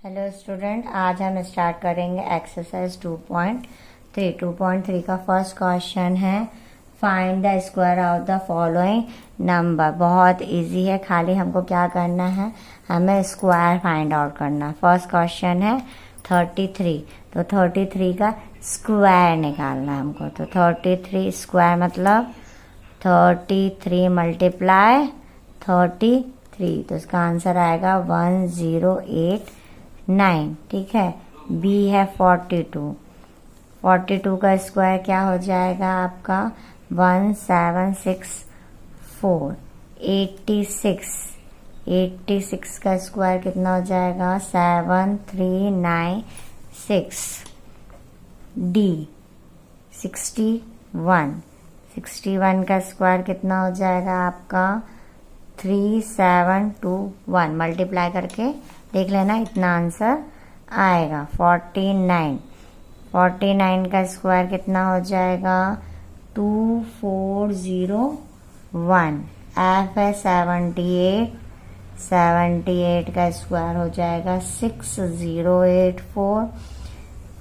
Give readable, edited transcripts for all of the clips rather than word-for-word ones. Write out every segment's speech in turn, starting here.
Hello student, आज हम start करेंगे एक्सरसाइज 2.3। 2.3 का फर्स्ट क्वेश्चन है find the square of the following number. बहुत इजी है, खाली हमको क्या करना है, हमें स्क्वायर फाइंड आउट करना। फर्स्ट क्वेश्चन है 33, तो 33 का स्क्वायर निकालना है हमको। तो 33 स्क्वायर मतलब 33 मल्टीप्लाई 33, तो इसका आंसर आएगा 1089। ठीक है। बी है 42, 42 का स्क्वायर क्या हो जाएगा आपका 1764। 86 का स्क्वायर कितना हो जाएगा 7396। डी 61 का स्क्वायर कितना हो जाएगा आपका 3721। मल्टीप्लाई करके देख लेना, इतना आंसर आएगा। 49 का स्क्वायर कितना हो जाएगा 2401। एफ है 78 का स्क्वायर हो जाएगा 6084।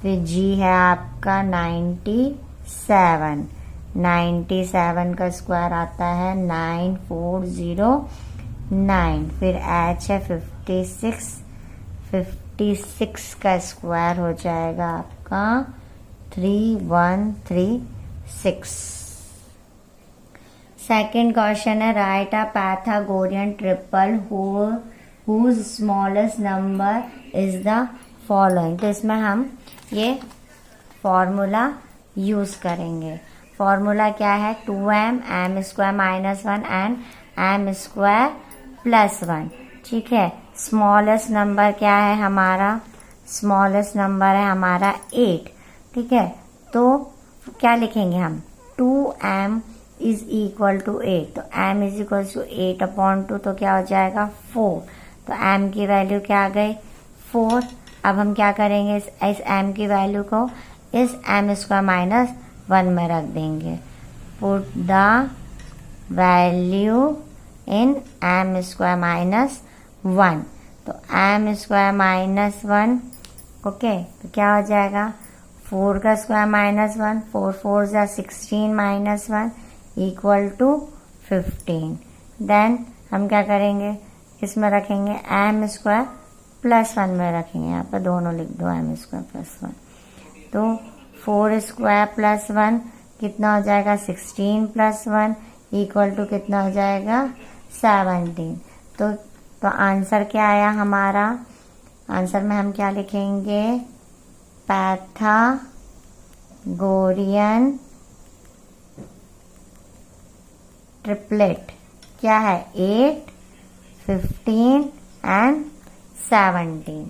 फिर जी है आपका 97 का स्क्वायर आता है 9409। फिर एच है 56 का स्क्वायर हो जाएगा आपका 3136। सेकेंड क्वेश्चन है right a Pythagorean triple whose smallest number is the following. तो इसमें हम ये फॉर्मूला यूज करेंगे। फॉर्मूला क्या है 2m m square minus 1 and m square plus 1। ठीक है। स्मॉलेस्ट नंबर क्या है हमारा, स्मॉलेस्ट नंबर है हमारा 8। ठीक है। तो क्या लिखेंगे हम 2m इज इक्वल टू 8, तो m इज इक्वल टू 8/2, तो क्या हो जाएगा 4। तो m की वैल्यू क्या आ गई 4। अब हम क्या करेंगे इस m की वैल्यू को इस m स्क्वायर माइनस 1 में रख देंगे। Put the value in m square minus 1, तो m स्क्वायर माइनस 1 ओके, तो क्या हो जाएगा 4 का स्क्वायर माइनस 1, 4 4 जा 16 माइनस 1 इक्वल टू 15। देन हम क्या करेंगे इसमें रखेंगे m स्क्वायर प्लस 1 में रखेंगे, यहाँ पर दोनों लिख दो m स्क्वायर प्लस 1। तो 4 स्क्वायर प्लस 1 कितना हो जाएगा 16 प्लस 1 इक्वल टू कितना हो जाएगा 17। तो आंसर क्या आया हमारा, आंसर में हम क्या लिखेंगे पाइथागोरियन ट्रिपलेट क्या है 8, 15 एंड 17।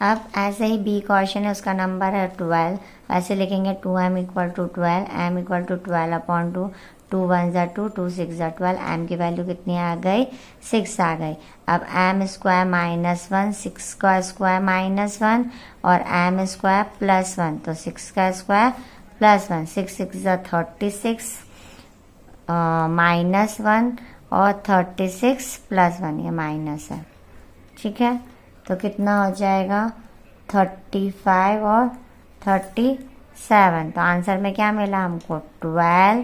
अब ऐसे ही बी क्वेश्चन है, उसका नंबर है 12। ऐसे लिखेंगे 2m equal to 12, m equal to 12/2, 2 1 जा 2, 2 6 जा 12। m की वैल्यू कितनी आ गई 6 आ गई। अब m स्क्वायर माइनस 1, 6 का स्क्वायर माइनस 1 और m स्क्वायर प्लस 1, तो 6 का स्क्वायर प्लस 1, 6 6 जा 36 माइनस 1 और 36 प्लस 1, ये माइनस है। ठीक है। तो कितना हो जाएगा 35 और 37। तो आंसर में क्या मिला हमको 12,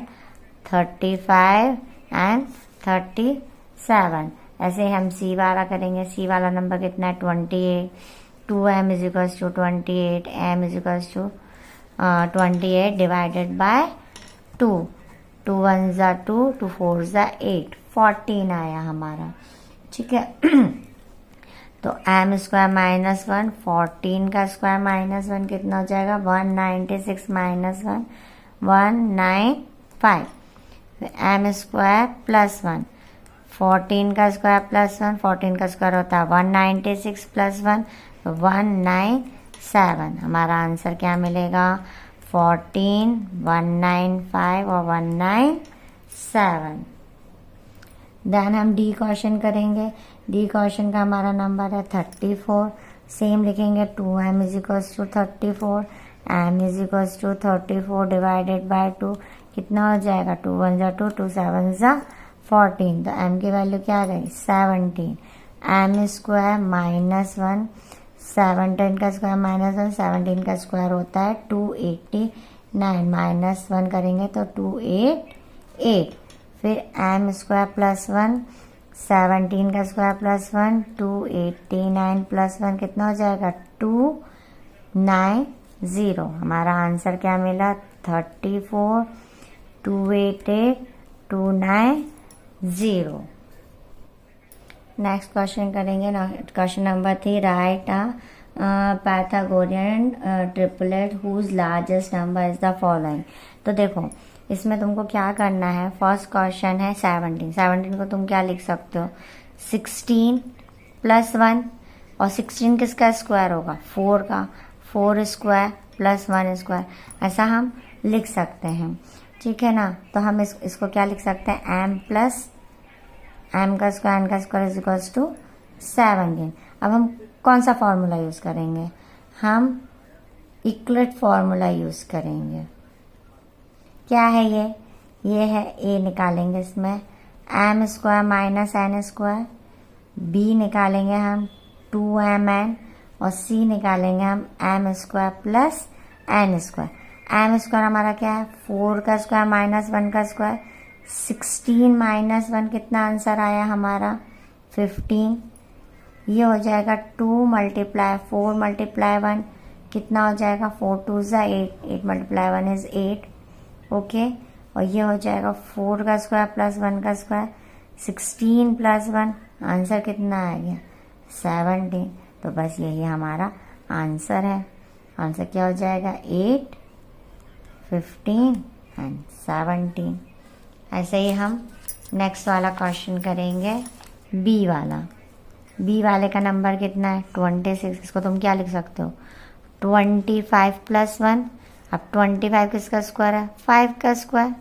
35 एंड 37। ऐसे हम सी वाला करेंगे। सी वाला नंबर कितना है 28। 2m is equal to 28, m is equal to 28 divided by 2, 2 1 जा 2, 2 4 जा 8, 14 आया हमारा। ठीक है। तो m स्क्वायर माइनस 1, 14 का स्क्वायर माइनस 1 कितना हो जाएगा 196 माइनस 1 195। m स्क्वायर प्लस 1, 14 का स्क्वायर प्लस 1, 14 का स्क्वायर होता है 196 प्लस 1, तो 197। हमारा आंसर क्या मिलेगा 14, 195 और 197। देन हम डी क्वेश्चन करेंगे। डी क्वेश्चन का हमारा नंबर है 34। सेम लिखेंगे 2m is equals to 34, m is equals to 34 divided by 2, कितना हो जाएगा 2 1 जा 2, 2 7 जा 14। तो m की वैल्यू क्या आ गई 17। एम स्क्वायर माइनस 1, 17 का स्क्वायर माइनस 1, 17 का स्क्वायर होता है 289, माइनस 1 करेंगे तो 288, फिर एम स्क्वायर प्लस 1, 17 का स्क्वायर प्लस 1, 289 प्लस 1 कितना हो जाएगा 290। हमारा आंसर क्या मिला 34, 288, 290। नेक्स्ट क्वेश्चन करेंगे। Question number 3, right Pythagorean triplet whose largest number is the following. तो देखो इसमें तुमको क्या करना है। फर्स्ट क्वेश्चन है 17 को तुम क्या लिख सकते हो 16 प्लस 1, और 16 किसका स्क्वायर होगा 4 का, 4 स्क्वायर प्लस 1 स्क्वायर, ऐसा हम लिख सकते हैं। ठीक है ना। तो हम इसको क्या लिख सकते हैं m प्लस m का स्क्वायर n का स्क्वायर इज इक्वल्स टू 17। अब हम कौन सा फॉर्मूला यूज करेंगे, हम इक्वलेट फॉर्मूला यूज करेंगे। क्या है ये है a निकालेंगे इसमें m square minus n square, b निकालेंगे हम 2mn, और c निकालेंगे हम m square plus n square. m square हमारा क्या है 4 का स्क्वायर माइनस 1 का स्क्वायर, 16 माइनस 1 कितना आंसर आया हमारा 15। ये हो जाएगा 2 मल्टीप्लाई 4 मल्टीप्लाई 1 कितना हो जाएगा 4 2 ज़ा 8, 8 मल्टीप्लाई 1 इज 8। ओके, और ये हो जाएगा 4 का स्क्वायर प्लस 1 का स्क्वायर, 16 प्लस 1 आंसर कितना आ गया 17। तो बस यही हमारा आंसर है। आंसर क्या हो जाएगा 8, 15 एंड 17। ऐसे ही हम नेक्स्ट वाला क्वेश्चन करेंगे बी वाला। बी वाले का नंबर कितना है 26। इसको तुम क्या लिख सकते हो 25 प्लस 1। अब 25 किसका स्क्वायर है 5 का स्क्वायर,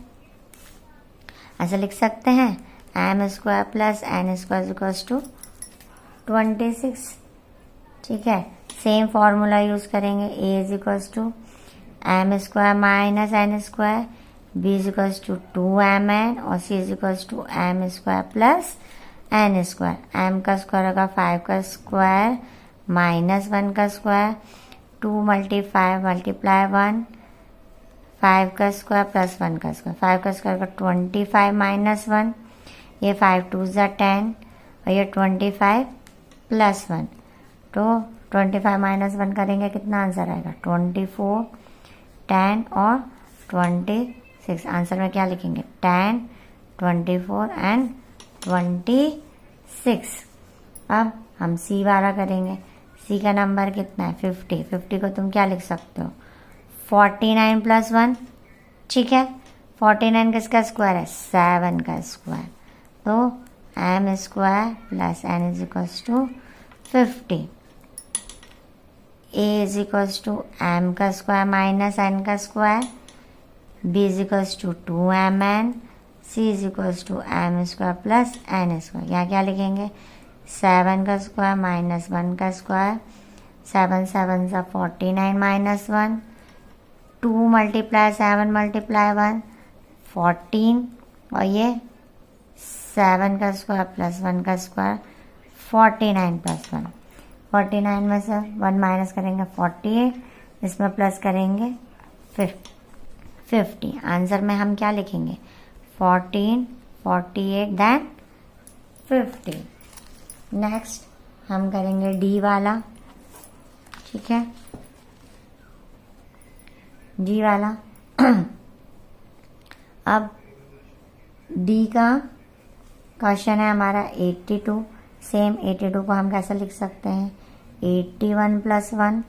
ऐसा लिख सकते हैं m square plus n square equals to 26। ठीक है, सेम फॉर्मूला यूज करेंगे a is equals to m square minus n square, b is equals to 2mn, और c is equals to m square plus n square. m का square होगा 5 का square minus 1 का square, 2 multiply 1, 5 का square plus 1 का square, 5 का square का 25 minus 1, ये 5 2 ज़ा 10, और ये 25 प्लस 1। तो 25 माइनस 1 करेंगे कितना आंसर आएगा 24, 10 और 26। आंसर में क्या लिखेंगे 10, 24 एंड 26। अब हम सी वाला करेंगे। सी का नंबर कितना है 50। 50 को तुम क्या लिख सकते हो 49 प्लस 1। ठीक है, 49 किसका स्क्वायर है 7 का स्क्वायर, तो m square plus n is equals to 50। a is equals to m का स्क्वायर माइनस n का square, b is equals to 2mn, c is equals to m square plus n square. यहाँ क्या लिखेंगे 7 का square minus 1 का square, 7 7 सा 49 minus 1, 2 multiply 7 multiply 1 14, और ये 7 का स्क्वायर प्लस 1 का स्क्वायर 49 प्लस 1। 49 में से 1 माइनस करेंगे 48, इसमें प्लस करेंगे 50। आंसर में हम क्या लिखेंगे 14, 48 देन 50। नेक्स्ट हम करेंगे डी वाला। ठीक है, डी वाला अब डी का क्वेश्चन है हमारा 82। सेम 82 को हम कैसे लिख सकते हैं 81 प्लस 1।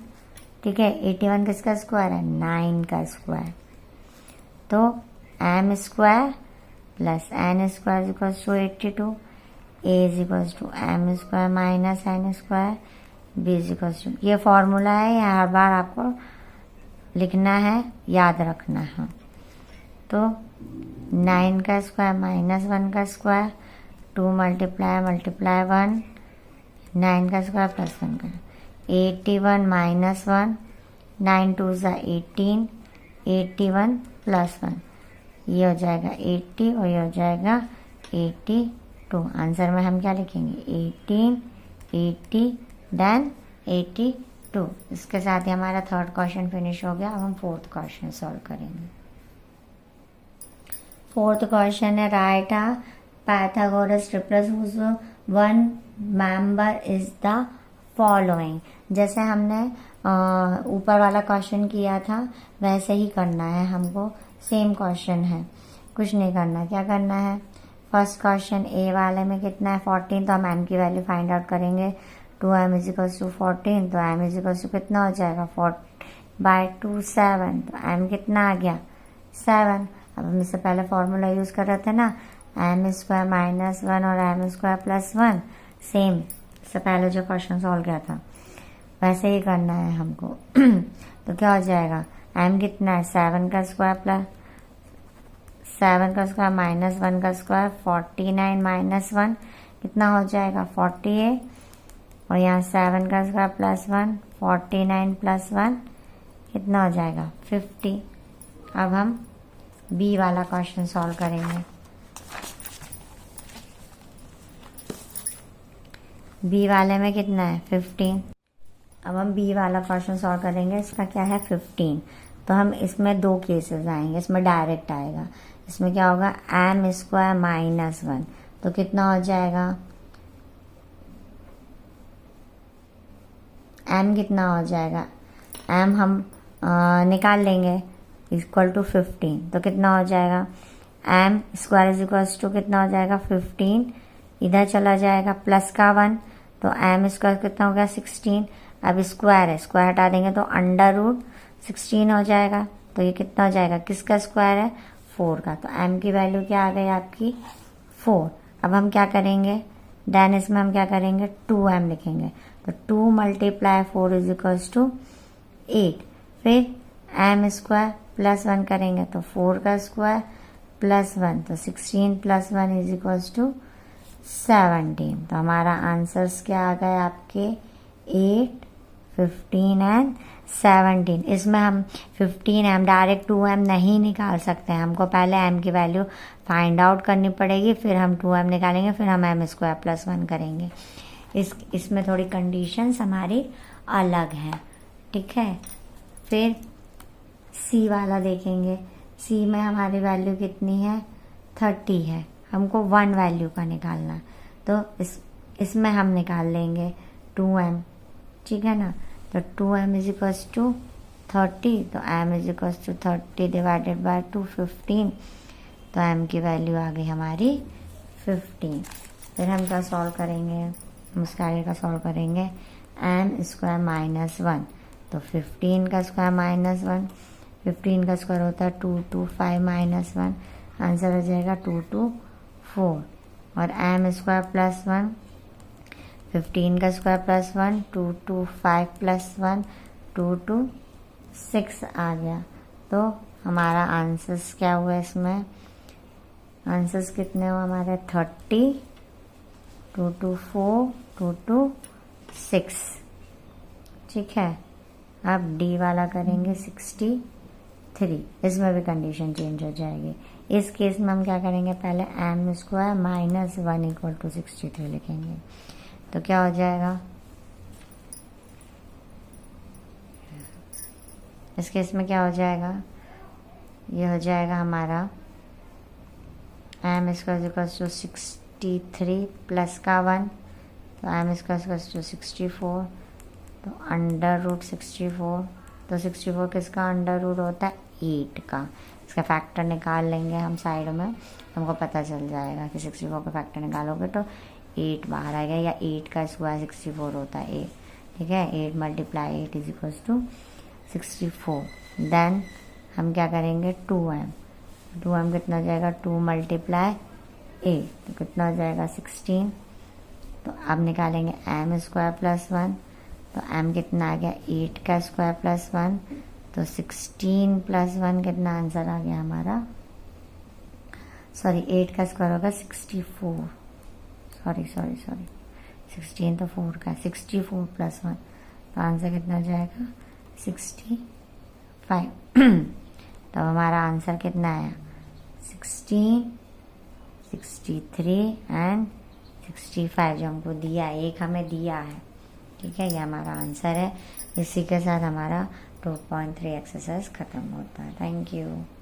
ठीक है, 81 किसका स्क्वायर है 9 का स्क्वायर, तो m square plus n square equals to 82, a is equals to m square minus n square, b is equals to, ये फॉर्मूला है, ये हर बार आपको लिखना है, याद रखना है। तो 9 का स्क्वायर माइनस 1 का स्क्वायर, 2 मल्टीप्लाई 1, 9 का स्क्वायर प्लस 1 का, 81 माइनस 1, 9 2 ज़ा 18, 81 प्लस 1, ये हो जाएगा 80 और ये हो जाएगा 82। आंसर में हम क्या लिखेंगे 18 80 देन 82। इसके साथ ही हमारा थर्ड क्वेश्चन फिनिश हो गया। अब हम फोर्थ क्वेश्चन सॉल्व करेंगे। फोर्थ क्वेश्चन है right a Pythagoras triple whose one member is the following. जैसे हमने ऊपर वाला क्वेश्चन किया था वैसे ही करना है हमको, सेम क्वेश्चन है, कुछ नहीं करना। क्या करना है, फर्स्ट क्वेश्चन ए वाले में कितना है 14, तो हम m की वैल्यू फाइंड आउट करेंगे। 2m इज इक्वल टू 14, तो m इज इक्वल टू कितना हो जाएगा 4/2 7, तो m कितना आ गया 7। अब हम इससे पहले फॉर्मूला यूज कर रहे थे ना, m स्क्वायर माइनस 1 और m स्क्वायर प्लस 1, सेम इससे पहले जो क्वेश्चन सॉल्व किया था वैसे ही करना है हमको। तो क्या हो जाएगा, m कितना है 7 का स्क्वायर प्लस 7 का स्क्वायर माइनस 1 का स्क्वायर 49 माइनस 1 कितना हो जाएगा 48, और यहाँ 7 का स्क्वायर प्लस 1 49 प्लस 1 कितना हो जाएगा 50। अब हम बी वाला क्वेश्चन सॉल्व करेंगे। बी वाले में कितना है 15। अब हम बी वाला क्वेश्चन सॉल्व करेंगे। इसका क्या है 15, तो हम इसमें दो केसेस आएंगे, इसमें डायरेक्ट आएगा। इसमें क्या होगा m स्क्वायर माइनस 1, तो कितना हो जाएगा m कितना हो जाएगा, m हम निकाल लेंगे इक्वल टू 15, तो कितना हो जाएगा m square is equal to कितना हो जाएगा 15, इधर चला जाएगा प्लस का 1, तो m स्क्वायर कितना हो गया 16। अब स्क्वायर है, स्क्वायर हटा देंगे तो अंडर रूट 16 हो जाएगा, तो ये कितना हो जाएगा, किसका स्क्वायर है 4 का, तो m की वैल्यू क्या आ गई आपकी 4। अब हम क्या करेंगे, देन इसमें हम क्या करेंगे 2m लिखेंगे, तो 2 मल्टीप्लाई 4 इज इक्वल्स टू 8, फिर m स्क्वायर प्लस 1 करेंगे तो 4 का स्क्वायर प्लस 1, तो 16 प्लस 1 इज इक्वल्स टू 17। तो हमारा आंसर्स क्या आ गए आपके 8, 15 एंड 17। इसमें हम 15m डायरेक्ट 2m नहीं निकाल सकते हैं, हमको पहले m की वैल्यू फाइंड आउट करनी पड़ेगी, फिर हम 2m निकालेंगे, फिर हम m स्क्वायर प्लस 1 करेंगे। इसमें थोड़ी कंडीशंस हमारी अलग हैं, ठीक है। फिर c वाला देखेंगे। c में हमारी वैल्यू कितनी है 30 है, हमको 1 वैल्यू का निकालना, तो इसमें हम निकाल लेंगे 2m, ठीक है ना। तो 2m इज इक्वल्स टू 30, तो m is equals to 30 divided by 215, तो m की वैल्यू आ गई हमारी 15। फिर हम क्या सॉल्व करेंगे, हम उसका आगे का सॉल्व करेंगे m स्क्वायर माइनस 1, तो 15 का स्क्वायर माइनस 1, 15 का स्क्वायर होता है 2 2 5 माइनस 1, आंसर हो जाएगा 2 2 4, और m स्क्वायर प्लस 1, 15 का स्क्वायर प्लस 1, 2 2 5 प्लस 1 2 2 6 आ गया। तो हमारा आंसर्स क्या हुआ, इसमें आंसर्स कितने हुए हमारे 30, 2 2 4, 2 2 6, ठीक है। अब डी वाला करेंगे 63, इसमें भी कंडीशन चेंज हो जाएगी। इस केस में हम क्या करेंगे, पहले m square minus 1 equal to 63 लिखेंगे, तो क्या हो जाएगा, इस केस में क्या हो जाएगा, ये हो जाएगा हमारा m square equal to 63 plus का 1, तो m स्क्वायर इक्वल टू 64, तो अंडर रूट 64, तो 64 किसका अंडर रूट होता है 8 का। इसका फैक्टर निकाल लेंगे हम साइड में, हमको पता चल जाएगा कि 64 का फैक्टर निकालोगे तो 8 बाहर आएगा, या 8 का स्क्वायर 64 होता है 8, ठीक है। 8 multiply 8 is equals to 64। Then हम क्या करेंगे 2m कितना हो जाएगा 2 मल्टीप्लाई 8, तो कितना हो जाएगा 16। तो अब निकालेंगे m स्क्वायर प्लस 1, तो m कितना आ गया 8 का स्क्वायर प्लस 1, तो 16 प्लस 1 कितना आंसर आ गया हमारा, सॉरी 8 का स्क्वायर होगा 64, सॉरी 16 तो 4 का, 64 प्लस 1, तो आंसर कितना हो जाएगा 65। तो हमारा आंसर कितना आया 16, 63 एंड 65 जो हमको दिया है, एक हमें दिया है, ठीक है, ये हमारा आंसर है। इसी के साथ हमारा 2.3 एक्सरसाइज खत्म होता है। Thank you.